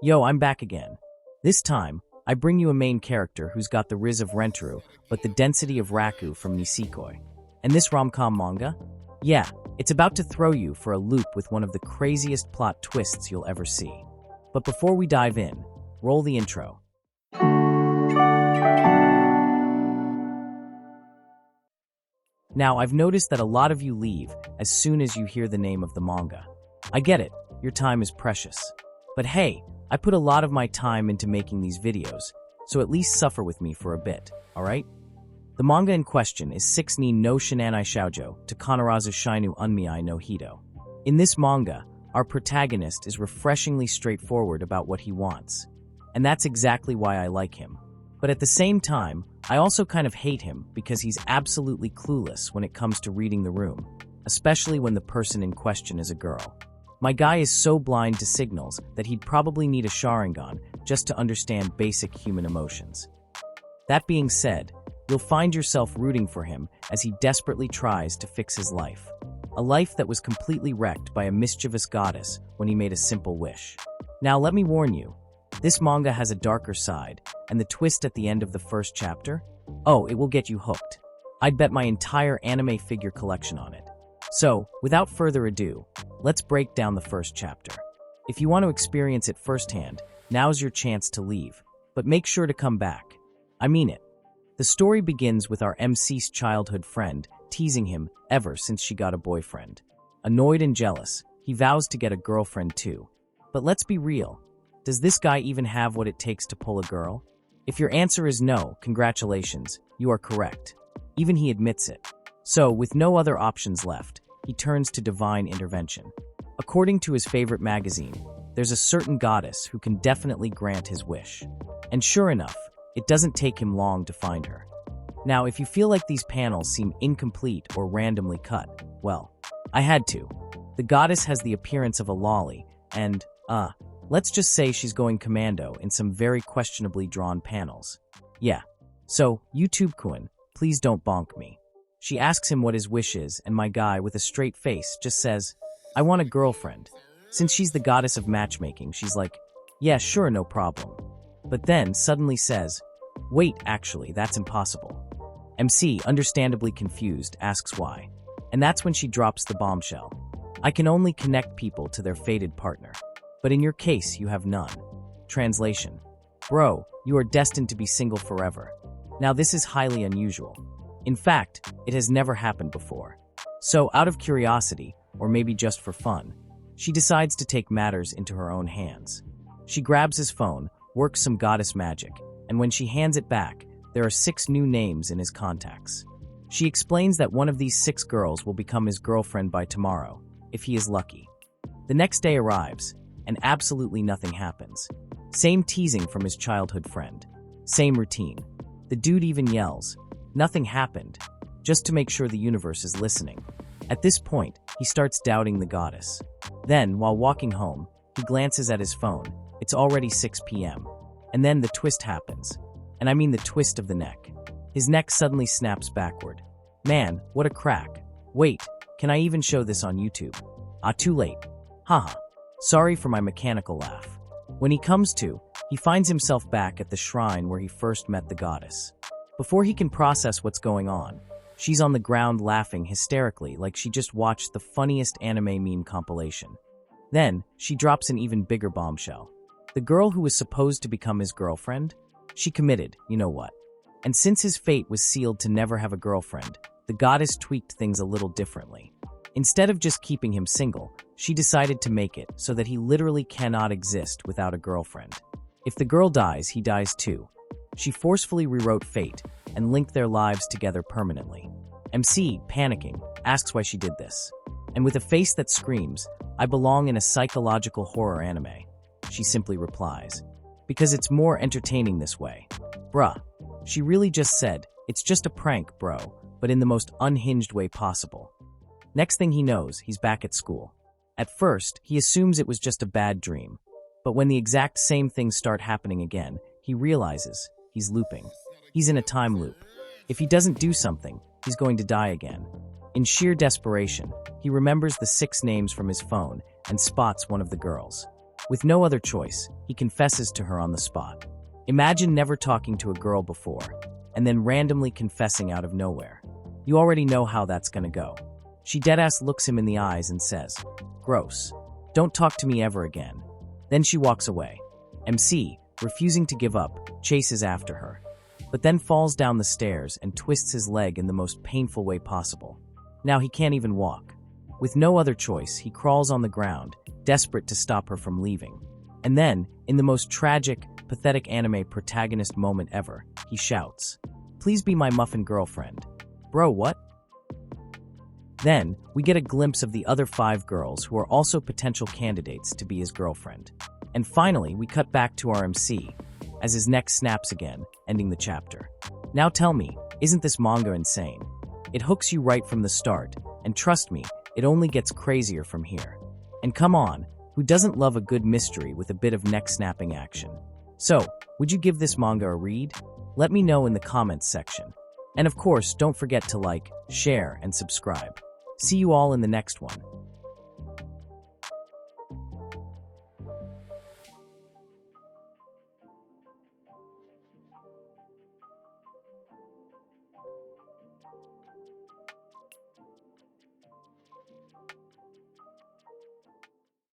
Yo, I'm back again. This time, I bring you a main character who's got the riz of Rentaro, but the density of Raku from Nisekoi. And this rom-com manga? Yeah, it's about to throw you for a loop with one of the craziest plot twists you'll ever see. But before we dive in, roll the intro. Now, I've noticed that a lot of you leave as soon as you hear the name of the manga. I get it, your time is precious. But hey, I put a lot of my time into making these videos, so at least suffer with me for a bit, alright? The manga in question is 6 ni no Shinanai Shoujo to Kanarazu Shinu Unmei no Hito. In this manga, our protagonist is refreshingly straightforward about what he wants. And that's exactly why I like him. But at the same time, I also kind of hate him because he's absolutely clueless when it comes to reading the room, especially when the person in question is a girl. My guy is so blind to signals that he'd probably need a Sharingan just to understand basic human emotions. That being said, you'll find yourself rooting for him as he desperately tries to fix his life. A life that was completely wrecked by a mischievous goddess when he made a simple wish. Now let me warn you, this manga has a darker side, and the twist at the end of the first chapter? Oh, it will get you hooked. I'd bet my entire anime figure collection on it. So, without further ado, let's break down the first chapter. If you want to experience it firsthand, now's your chance to leave, but make sure to come back. I mean it. The story begins with our MC's childhood friend teasing him ever since she got a boyfriend. Annoyed and jealous, he vows to get a girlfriend too. But let's be real. Does this guy even have what it takes to pull a girl? If your answer is no, congratulations, you are correct. Even he admits it. So, with no other options left, he turns to divine intervention. According to his favorite magazine, there's a certain goddess who can definitely grant his wish. And sure enough, it doesn't take him long to find her. Now, if you feel like these panels seem incomplete or randomly cut, well, I had to. The goddess has the appearance of a lolly, and, let's just say she's going commando in some very questionably drawn panels. Yeah. So, YouTube-kun, please don't bonk me. She asks him what his wish is, and my guy, with a straight face, just says, I want a girlfriend. Since she's the goddess of matchmaking, she's like, yeah, sure, no problem. But then suddenly says, wait, actually, that's impossible. MC, understandably confused, asks why. And that's when she drops the bombshell. I can only connect people to their fated partner. But in your case, you have none. Translation. Bro, you are destined to be single forever. Now this is highly unusual. In fact, it has never happened before. So, out of curiosity, or maybe just for fun, she decides to take matters into her own hands. She grabs his phone, works some goddess magic, and when she hands it back, there are 6 new names in his contacts. She explains that one of these 6 girls will become his girlfriend by tomorrow, if he is lucky. The next day arrives, and absolutely nothing happens. Same teasing from his childhood friend. Same routine. The dude even yells, nothing happened, just to make sure the universe is listening. At this point, he starts doubting the goddess. Then, while walking home, he glances at his phone. It's already 6 p.m. And then the twist happens. And I mean the twist of the neck. His neck suddenly snaps backward. Man, what a crack. Wait, can I even show this on YouTube? Too late. Haha. Sorry for my mechanical laugh. When he comes to, he finds himself back at the shrine where he first met the goddess. Before he can process what's going on, she's on the ground laughing hysterically like she just watched the funniest anime meme compilation. Then, she drops an even bigger bombshell. The girl who was supposed to become his girlfriend? She committed, you know what. And since his fate was sealed to never have a girlfriend, the goddess tweaked things a little differently. Instead of just keeping him single, she decided to make it so that he literally cannot exist without a girlfriend. If the girl dies, he dies too. She forcefully rewrote fate and linked their lives together permanently. MC, panicking, asks why she did this. And with a face that screams, I belong in a psychological horror anime, she simply replies, because it's more entertaining this way. Bruh. She really just said, it's just a prank, bro, but in the most unhinged way possible. Next thing he knows, he's back at school. At first, he assumes it was just a bad dream. But when the exact same things start happening again, he realizes he's looping. He's in a time loop. If he doesn't do something, he's going to die again. In sheer desperation, he remembers the 6 names from his phone and spots one of the girls. With no other choice, he confesses to her on the spot. Imagine never talking to a girl before, and then randomly confessing out of nowhere. You already know how that's gonna go. She deadass looks him in the eyes and says, "Gross. Don't talk to me ever again." Then she walks away. MC, refusing to give up, chases after her, but then falls down the stairs and twists his leg in the most painful way possible. Now he can't even walk. With no other choice, he crawls on the ground, desperate to stop her from leaving. And then, in the most tragic, pathetic anime protagonist moment ever, he shouts, "Please be my muffin girlfriend." Bro, what? Then, we get a glimpse of the other 5 girls who are also potential candidates to be his girlfriend. And finally, we cut back to our MC, as his neck snaps again, ending the chapter. Now tell me, isn't this manga insane? It hooks you right from the start, and trust me, it only gets crazier from here. And come on, who doesn't love a good mystery with a bit of neck-snapping action? So, would you give this manga a read? Let me know in the comments section. And of course, don't forget to like, share, and subscribe. See you all in the next one.